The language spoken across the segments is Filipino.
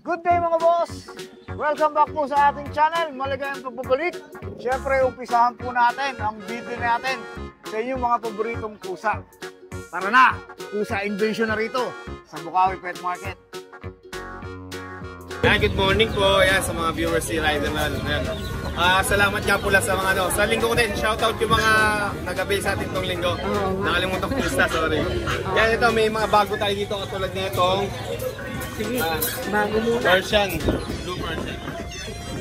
Good day mga boss! Welcome back po sa ating channel. Maligayang pagbabalik. Siyempre, umpisahan po natin ang video natin sa inyong mga paboritong pusa. Tara na! Pusa invasion na rito sa Bukawi Pet Market. Good morning po sa mga viewers si Riderman. Salamat nga pula sa mga sa linggo ko din. Shoutout yung mga nag-avail sa atin itong linggo. Nakalimutan ko yung sorry. Ito may mga bago tayo dito katulad nitong bago muna. Persian, blue Persian.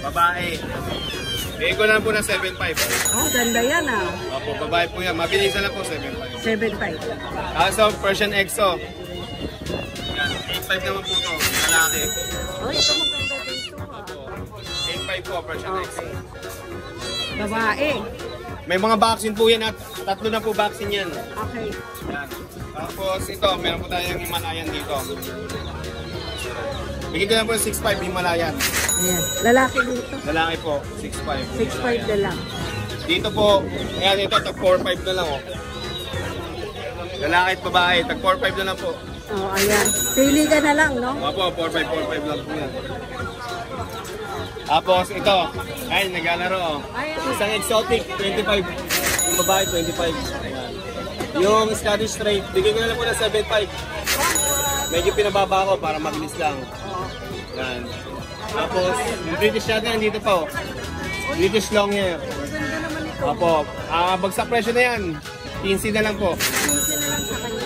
Babae. Bigay ko na po ng 7.5. Oh, ganda yan Opo, babae po yan. Mabilis na lang po 7.5. 7.5. So, Persian EXO. Yan, 8.5 naman po ito. Malaki. Oh, ito maganda dito 8.5 po, Persian EXO. Babae. May mga vaccine po yan at 3 na po vaccine yan. Okay. Yan. Tapos ito, meron po tayong Himalayan dito. Bigyan ko lang po 6.5 Himalayan. Ayan. Lalaki dito. Lalaki po, 6.5. 6.5 na lang. Dito po, ayan ito, tag 4.5 na lang Lalaki at babae, tag 4.5 na lang po. Oh, ayan. Pili ka na lang, no? Opo, 4.5 lang po yan. Tapos ito, ay naglalaro Isang exotic, 25. Yung babae, 25. Ayan. Yung Scottish Straight, bigyan ko na lang po ng 7.5. Medyo pinababa ko para mabilis lang. Yan. Tapos, yung British natin dito po. British long hair. Opo. Bagsak presyo na yan. 15 na lang po.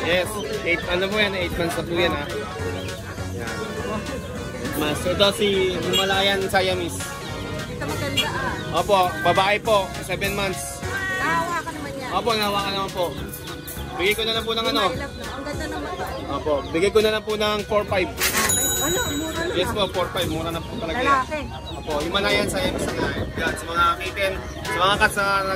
Yes. 8 ano po yan? 8 months na po yan Yan. Mas. Ito si Himalayan Siamese. Ito maganda Opo. Babae po. 7 months. Nahawa ka naman yan. Opo. Nahawa ka naman po. Bigay ko na lang po ng ano. Ang ganda naman ito. Opo. Bigay ko na lang po ng 4.5. Ano? Mura na. Yes po, 4.5. Mura na po talaga yan. Lalaki. Opo, Himalayan Siamese na yan. Sa mga kitten, sa mga cats na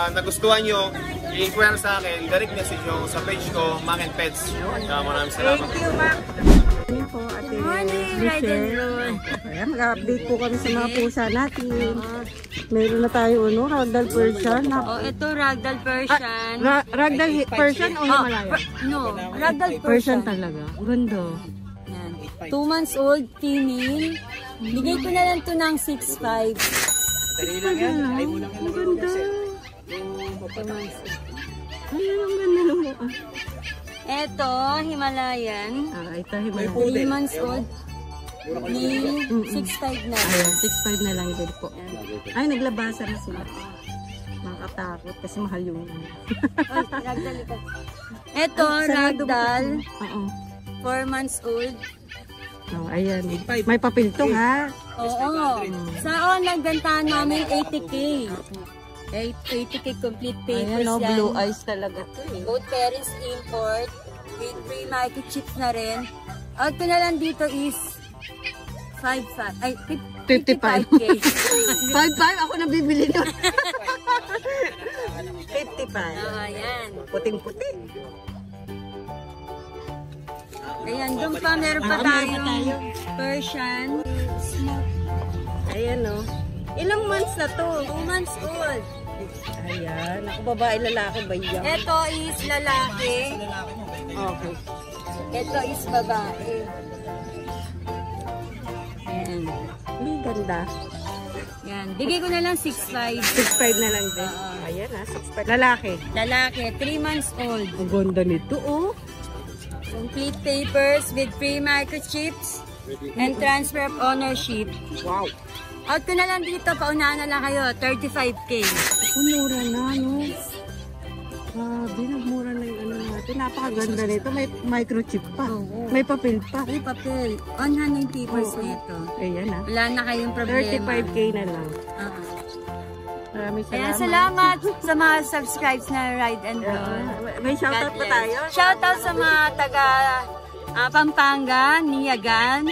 nagustuhan nyo, i-inquire sa akin, direct message nyo sa page ko, Mac and Pets. Maraming salamat. Thank you, Mac. Po, Ate Michelle. Ayan, mag-update po kami sa mga pusa natin. Meron na tayo, Ragdoll Persian. Ito Ragdoll Persian. Ragdoll Persian o Himalaya? No, Ragdoll Persian Persian. talaga. Ganda. Yan. 2 months old, female. Bigay ko na lang ito ng 6.5. Ang ganda. Ayan, ang ganda naman. Ito, Himalayan. Ito Himalaya. 3 months old. Male, 6.5 na. Ayan, 6.5 na lang din po. Ay, naglabasa na sila. Makatakot kasi mahal yung Ragdoll ito. Ito, Ragdoll. 4 months old. Oh, ayan. May papel to, ha? Oo. Sa online, gantahan namin 80K. 80K complete papers ayan, yan. blue eyes talaga to Both parents import. With free microchips na rin. Out ko na lang dito is 55K. 55. Ako nabibili nun. 55. Ayan. Puting-puti. Ayan, doon pa meron pa tayong Persian. Ayan, ilang months na to? 2 months old. Ayan. Ako babae, lalaki ba yan? Ito is lalaki. Okay. Ito is babae. Ayan. Ang ganda. Yan. Bigay ko na lang 6.5. 6.5 na lang din. Ayan, 6.5. Lalaki. Lalaki, 3 months old. Ang ganda nito, Complete papers with free microchips and transfer of ownership. Wow. Out ko na lang dito, paunahan na lang kayo, 35K. Mura na, Grabe, nagmura na yung natin. Napakaganda nito. May microchip pa. May papel pa. May papel. On hand yung papers nito. Ayan, Wala na kayong problema. 35K na lang. Maraming salamat. Kaya salamat sa mga subscribes na Ride and Roll. May shoutout pa tayo? Shoutout sa mga taga Pampanga, Niagan,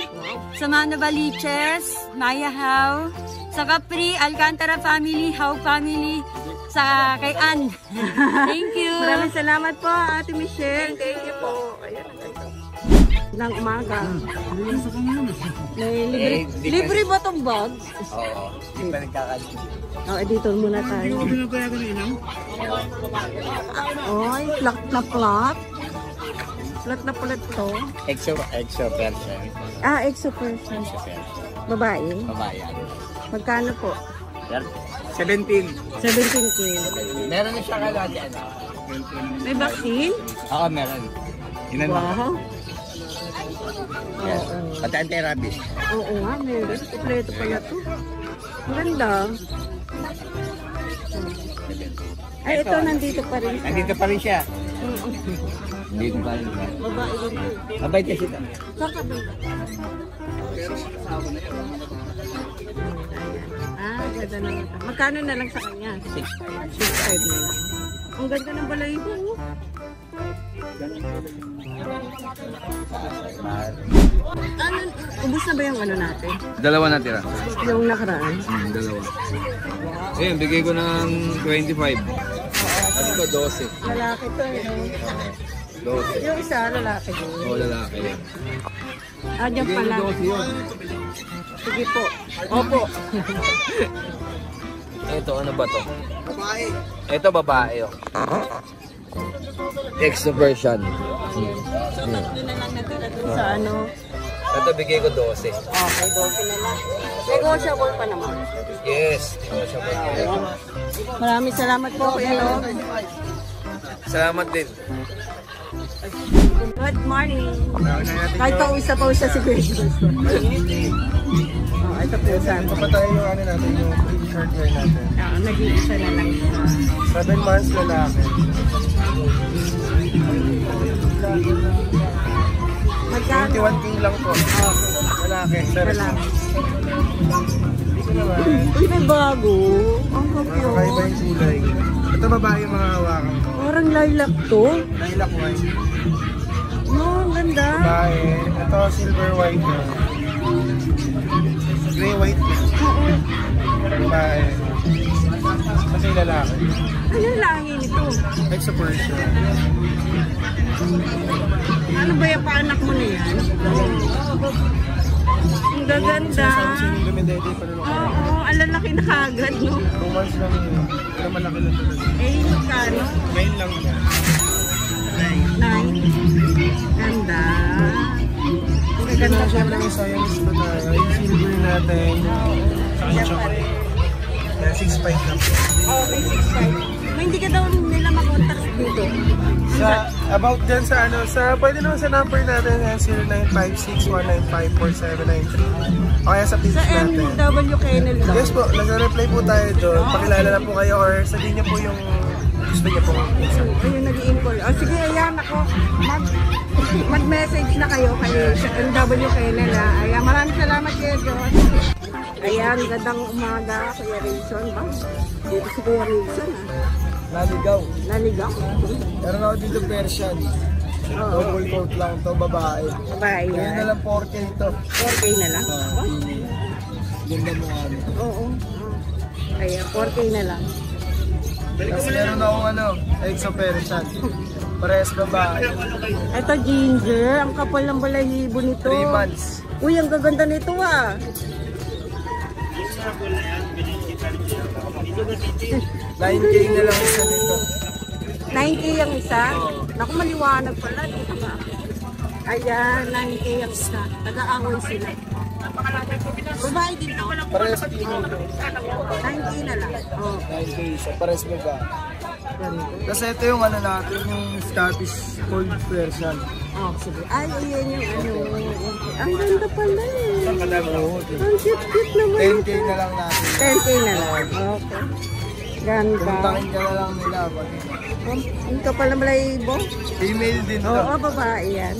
sa mga Novaliches, Maya How, sa Capri, Alcantara family, How family, sa kay Ann. Thank you. Maraming salamat po, Ate Michelle. Thank you po. Ayan, ng umaga. May libre ba itong bag? Oo, hindi pa nagkakalit. Dito muna tayo. Oy, plat na plat. Plat na plat to. Exo Persian. Ah, exo Persian. Babae? Babae yan. Magkano po? 17. 17K. Meron na siya kalati. May vaccine? Oo, meron. Inan mo. Wow. Yes. Pati anti-rabies. Oo nga, meron. Kompleto pala to. Ang ganda. Ay, ito nandito pa rin siya. Nandito pa rin siya. Oo. Nandito pa rin siya. Babae din to. Mabait kasi ito. Kakabay. Ah, ganda na ito. Magkano na lang sa kanya? 6.5 na lang. Ang ganda ng balayibo. Oh. Ano, ubus na ba yung ano natin? Dalawa natira. Yung nakaraan? Dalawa. Ayun, bigay ko ng 25. Ano ko, 12. Lalaki to eh. 12. Yung isa, lalaki din. Oo, lalaki. Ah, dyan Bigay pala. ko 12 yun. Sige po. Opo. Ito, ano ba to? Babae. Ito, babae. Oh. Extroversion. Doon na lang natira dun sa ano. Ito, bigay ko 12. Okay, 12 na lang. Negotiable pa naman. Yes. Maraming salamat po, Kuya Log. Salamat din. Good morning. Kahit pausa si Kuya. Oh, ito po saan. Papatayin yung ano natin, yung short hair natin. Nag-iisa na lang siya. 7 months lalaki. Magkano? 21K lang po. Lalaki. 7 months. Dito naman. Uy, may bago. Ang Kakaiba kapyo. yung kulay. Ito babae yung mga hawakan. Parang lilac to. Lilac white. No, ang ganda. Babae. Ito silver white. Gray white. Babae. Kasi lalaki. Ano langi nito? Exo Persian. Ano ba yung paanak mo na yan? Ang gaganda. Lumidede pa rin ako. Oo, ang lalaki na kagad, no? 2 months lang yun. Pero malaki lang talaga. Eh, magkano? 9 lang yan. 9. Ganda. Ang Ito ganda na siya. syempre yung Siamese ba tayo? Yung silver natin. Saka yung chocolate. 6.5 lang. Okay, 6.5. May hindi ka daw nila makontak dito. Sa, about dyan sa ano, sa, pwede naman sa number natin, 0956-195-4793. O kaya sa page Sa natin. MW Kennel daw. Yes po, nag-reply po tayo doon. Pakilala na po kayo or sabihin niyo po yung gusto niyo pong isa. Ayun, nag-i-inquire. O sige, ayan ako. Mag-message na kayo kay MW Kennel. Ayan, maraming salamat kayo, Diyos. Ayan, gandang umaga, Kuya Rizon. Ba? Dito si Kuya Rizon. Naligaw. Naligaw. Meron ako dito Persian. Oo. Double coat lang to, babae. Babae Kaya na yan. lang 4K to. 4K na lang. Ganda mo ano. Oo. Ayan, 4K na lang. Tapos meron akong ano, Exo Persian. Parehas babae. Ito ginger, ang kapal ng balahibo nito. 3 months. Uy, ang gaganda nito ah. 9K na lang isa dito. 9K ang isa. Naku, maliwanag pala. Ayan, 9K ang isa. Nag-aaway sila. Babae din to. Parehas female to. 9K na lang. Oh. 9K isa. Parehas babae. Kasi ito yung ano natin, yung Scottish Cold Persian. Oh, sige. Ay, ayan yung ano. Ang ganda pala eh. Ang Ang cute-cute naman 10K ito. na lang natin. 10K na lang. Okay. Ganda. Puntakin ka na lang nila. Ang kapal ng balahibo. Female din to. Oo, babae yan.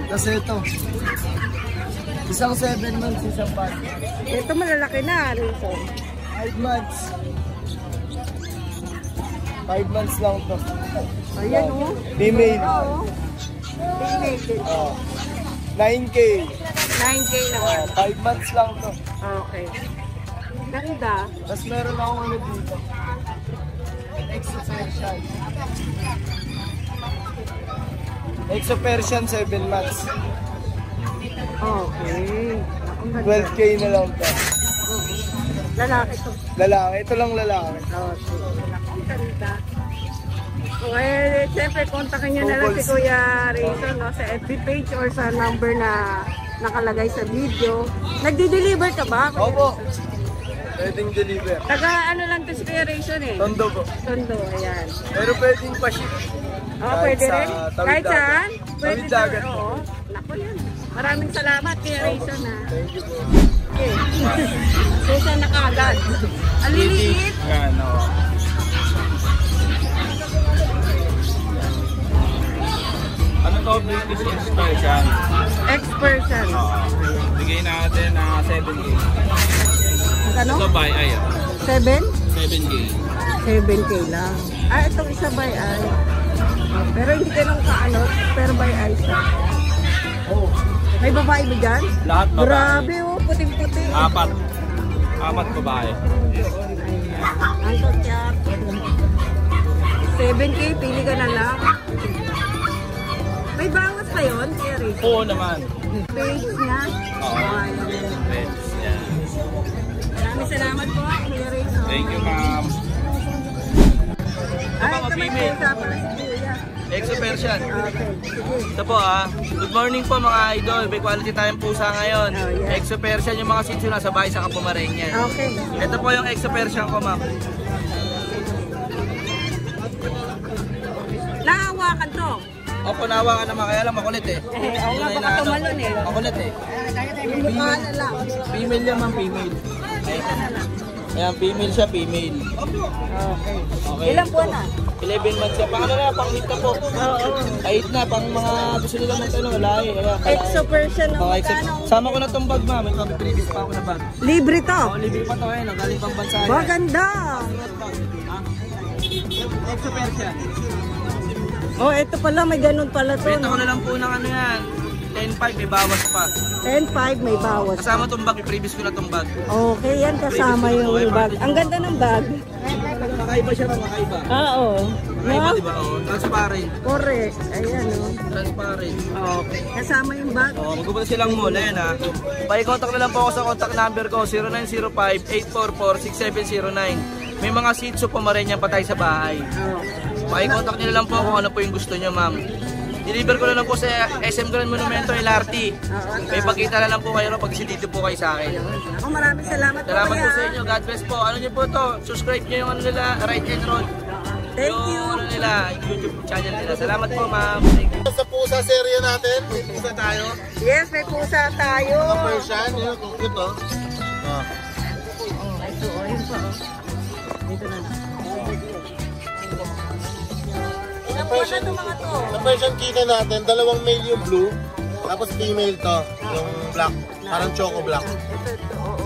Kasi ito. Isang 7 months, isang pat. Ito malalaki na, Rizon. 5 months. 5 months lang to. Ayan oh. Female. Oo. Female din. Oh. 9K. 9K naman. 5 months lang to. Okay. Ganda. Tapos meron akong ano dito. Exo Persian. Exo Persian 7 months. Okay. Ang ganda. 12K na lang to. Lalaki to. Lalaki. Ito lang lalaki. Okay. Ang ganda. Okay, siyempre kontakin nyo na lang si Kuya Rizon no, sa FB page or sa number na nakalagay sa video. Nagdi-deliver ka ba? Opo. Pwedeng deliver. Taga ano lang to inspiration eh. Tondo po. Tondo, ayan. Pero pwedeng pa-ship. Oh, pwede rin? Kahit saan? Pwede Tawid dagat. Oo. Naku yan. Maraming salamat kay Rayson ha. Thank you po. Okay. Susan na kaagad. Ang liliit. Ayan, oo. Ano to? British expression. X-person. Bigay natin na 7K. Ano? Ito by ay. 7? 7K. 7K lang. Ah, itong isa by eye. Oh, pero hindi ganun kaano, pero by eye siya. Oh. May babae ba dyan? Lahat babae. Grabe oh, puting-puti. 4 babae. Ang cute. 7K, pili ka na lang. May bawas pa yun, Terry? Oo naman. Page niya? Oo. Ayan. Friends, yan. Maraming salamat po, Terry. Thank you, ma'am. Ay, Mga ito may female. pusa pala si Kuya. Exo Persian. Okay, sige. Ito po good morning po mga idol. May quality tayong pusa ngayon. Oh, yeah. Exo Persian yung mga sitso nasa bahay sa Kapumarenyan. Okay. Ito po yung Exo Persian ko, ma'am. Naawakan to. Opo, nawa ka naman. Kaya lang makulit eh. Oo nga, baka tumalon eh. Makulit eh. Yung mukha na lang. Female yan, ma'am. Female. Ito na lang. Ayan, female siya, female. Okay. Okay. Ilang buwan na? 11 months siya. Pang ano na, pang hit na po. Oo. Kahit na, pang mga gusto nila ng tanong, lahi. Ayan, Exo version ng Okay, magkano? sama ko na itong bag, ma'am. May kami previous pa ako na bag. Libre to. Libre pa to, eh. Galing pang bansa. yan. Maganda. Exo Persian. Oh, ito pala, may ganun pala to. Benta ko No? na lang po ng ano yan. 10.5, may bawas pa. 10.5 may bawas. Kasama itong bag, previous ko na itong bag. Okay, yan kasama yung bag. Ang ganda ng bag. Kakaiba siya, kakaiba. Oo. Kakaiba, No? di ba? Oh, transparent. Correct. Ayan, oh. Transparent. Okay. Kasama yung bag. Oh, magpupunta silang mall, ayan ha. Pakicontact na lang po ako sa contact number ko, 0905-844-6709. May mga sitso Pomeranian pa tayo sa bahay. Oh. Pakicontact nyo na lang po kung ano po yung gusto nyo, ma'am. Deliver ko na lang po sa SM Grand Monumento, LRT. May pagkita na lang po kayo pag dito po kayo sa akin. Ako maraming salamat po. Salamat po kuya. sa inyo. God bless po. Ano nyo po to? Subscribe nyo yung ano nila, Right and Roll. Thank Yung you. ano nila, YouTube channel nila. Salamat po, ma'am. Thank you. Sa pusa serye natin, may pusa tayo. Yes, may pusa tayo. Persian, yun, kung ito. Ah. Ito, oh, yun po. Dito na lang. Ilang buwan na ito mga to? Sa Persian kita natin, dalawang male yung blue, tapos female to, yung black, parang choco black. Ito, oo.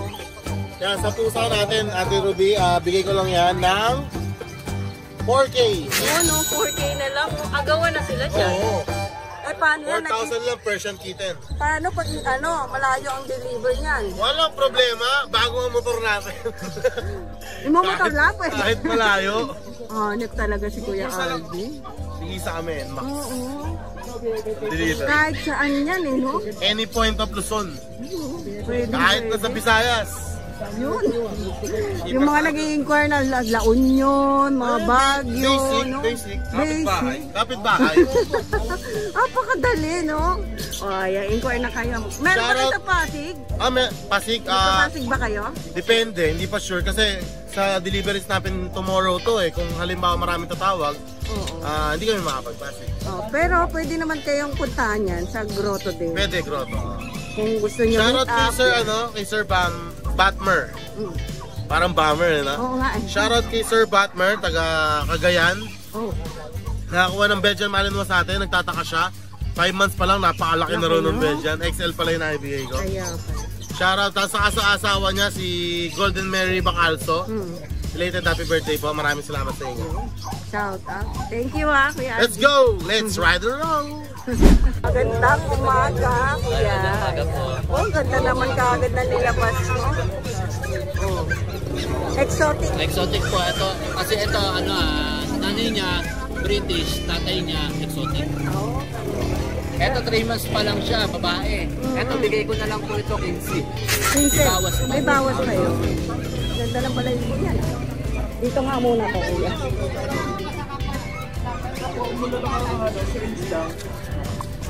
Yan, sa pusa natin, Ate Ruby, bigay ko lang yan ng 4K. Oo, no, 4K na lang. Agawan na sila dyan. Oo, Eh, paano yan? 4,000 lang Persian kitten. Paano pag malayo ang deliver niyan? Walang problema, bago ang motor natin. Imamotor lang po eh. Kahit malayo, Hanip talaga si Kuya Aldi. sige sa amin, max. Oo. Deliver. Kahit saan yan eh, no? Any point of Luzon, Pwede, kahit na sa Visayas. Yun. Yung mga nag-i-inquire na La Union, mga Baguio, Basic, no? basic. Basic. Kapit bahay. Apakadali, no? O, ayan, inquire na kayo. Meron ba Shoutout. kayo sa Pasig? Pasig, Sa Pasig ba kayo? depende, hindi pa sure kasi sa deliveries natin tomorrow to eh. Kung halimbawa maraming tatawag, Oo. hindi kami makapag-Pasig. Oh, pero pwede naman kayong puntahan yan sa Grotto din. Pwede, grotto. Kung gusto nyo Shoutout meet kay up. Sir, kay Sir Batmer. Mm. Parang Bummer, no? Oo nga eh. Shoutout kay Sir Batmer, taga Cagayan. Oh. Nakakuha ng Belgian Malinois sa atin, nagtataka siya. 5 months pa lang, napakalaki na rin ng Belgian. XL pala yung naibigay ko. Kaya pa. Shoutout sa asawa niya, si Golden Mary Bacalso. Belated happy birthday po. Maraming salamat sa inyo. Shout out. Thank you Kuya. Let's go! Let's ride along! Magandang umaga, Kuya. Oh, ganda naman kaagad na nilabas mo. Oh. Exotic. Exotic po ito. Kasi ito, nanay niya, British, tatay niya, exotic. Oh. Ito, 3 months pa lang siya, babae. Ito, bigay ko na lang po ito, 15. Vincent, may bawas kayo. Ganda lang pala yung yan. Dito nga muna to, Kuya.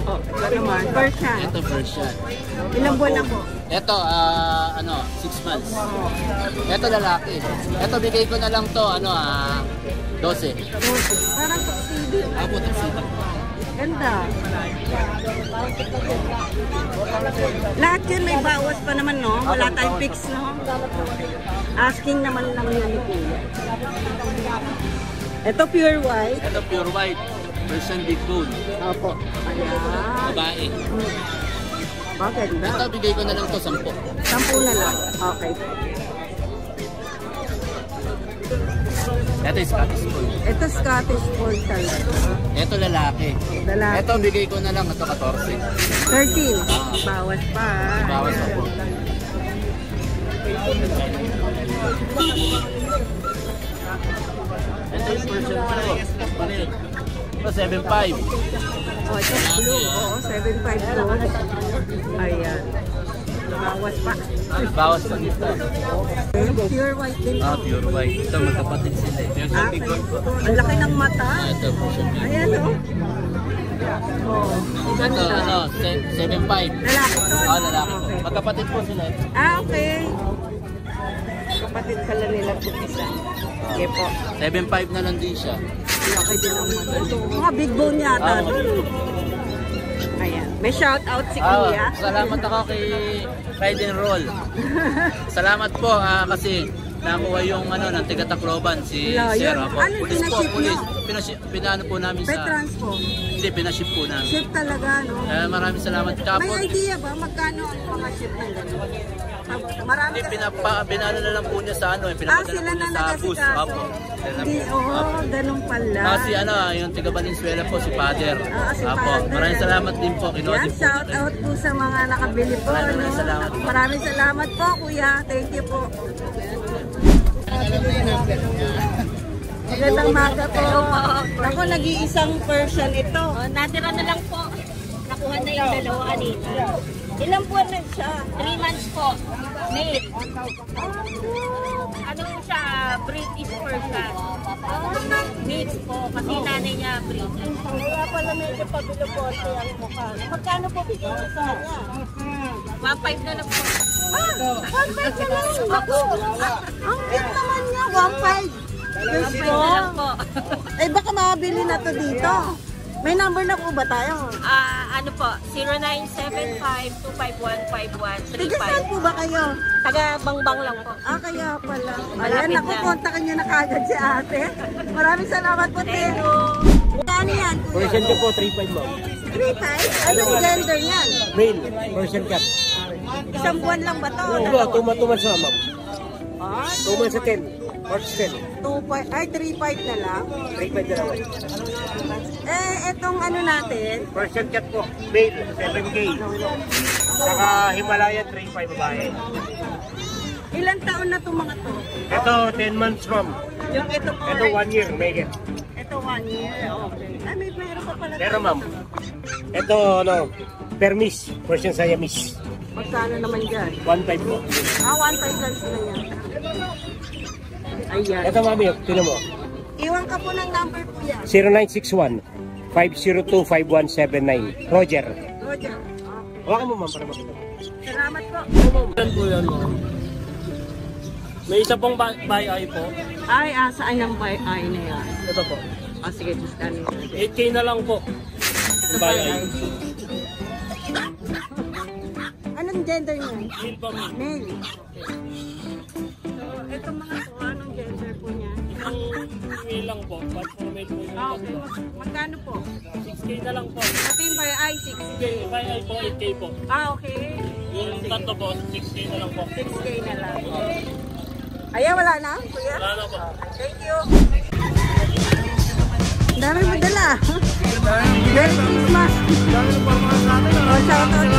Oh, ito naman, Persian. Ito Persian. Ilang buwan na po? Ito, 6 months. Ito lalaki. Ito bigay ko na lang to, 12. Parang tuxedo. Ako, tuxedo. Ganda. Lahat yun may bawas pa naman, no? Wala tayong fix, no? Asking naman lang yan ni Kuya. Ito pure white. Ito pure white. Persian big bone. Opo. Ayan. Babae. Maganda. Ito bigay ko na lang to 10. 10 na lang. Okay. Ito is Scottish Fold. Ito Scottish Fold talaga. Ito lalaki. Lalaki. Ito bigay ko na lang ito 14. 13. Bawas pa. Bawas pa po. Ito is Persian Pro. Ito 7.5. Oh, ito blue. Oo, 7.5 to. Ayan. Bawas pa. Bawas pa dito. Pure white din. Pure white. Ito magkapatid sila. Ah, ang laki ng mata. Ito Persian Big. Ayan, oh. Oh, Ito, 7.5. lalaki to. Lalaki. Magkapatid po sila. Okay. Kapatid pala nila po isa. Okay po. 7.5 na lang din siya. Laki din ang mata. Mga big bone yata. Ayan. May shout out si Kuya. Salamat ako kay Ride and Roll. Salamat po kasi nakuha yung ng tiga Tacloban si Sir. Ako. Ano Pulis po, pinaship pulis. nyo? Pinano po namin May sa... transpo. Hindi, pinaship po namin. Ship talaga, no? Maraming salamat. May idea ba magkano ang mga ship ng gano'n? Marami Hindi, kasi. pinano na lang po niya sa pinapadala Sila po na niya sa bus. nagkasikaso. Apo. Hindi, ganun pala. Kasi yung tiga Valenzuela po, si Father. Si Apo. Father. Maraming salamat din po. Yan, Kinuha din po. shout out po sa mga nakabili po. Maraming salamat po. Maraming salamat po, Kuya. Thank you po. Magandang maga po. Ako, nag-iisang Persian ito. Natira na lang po. Nakuha na yung dalawa kanina. Ilang buwan na siya? 3 months po. Male. Ano siya? British Persian. Mix po. Kasi nanay niya British. Kaya pala medyo pabiluporte ang mukha. Magkano po bigyan niyo sa kanya? 1.5 na lang po. 1.5 na lang. Ako. Ang cute naman niya. 1.5. 1.5 na lang po. Eh baka makabili na to dito. May number na po ba tayo? Ano po? 0975-251-5135. Tiga saan po ba kayo? Taga Bangbang lang po. Kaya pala. Malapit Ayan, na. kontakin niyo na kagad si ate. Maraming salamat po, te. Ano yan, kuya? Persian ko po, 3.5 ma'am. 3.5? Anong gender niyan? Male, Persian cat. Isang buwan lang ba to? Ito, 2 months na ma'am. Ah, 2 months sa 10. March 10. 3.5 na lang. 3.5 na lang. Etong ano natin? Persian cat po, male, 7K. Saka Himalayan, 3.5 babae. Ilang taon na itong mga to? Ito, 10 months ma'am. Yung itong Ito, 1 year, make it. Ito 1 year, okay. Ay, meron pa pala. Pero ma'am, ito, Permis, Persian Siamese. Magkano naman dyan? 1.5 po. 1.5 lang sila yan. Ayan. Ito mami, tinan mo. Iwan ka po ng number po yan. 0961-502-5179. Roger. Roger. Hawakan mo ma'am para makita. Salamat po. Yan po yan mo. May isa pong buy eye po. Ay, saan ang buy eye na yan? Ito po. Sige, just done. 8K na lang po. Yung buy eye. Anong gender niya? Male po ma'am. Male. So, itong mga to, anong gender po niya? Male lang po. But for male po yung Okay. Magkano po? 6K na lang po. Pati yung buy eye, 6K. Buy eye po, 8K po. Okay. Yung tatlo po, 6K na lang po. 6K na lang. Ayan, wala na, kuya? Wala na po. Thank you. Dami mo dala. Merry Christmas. Oh, shout out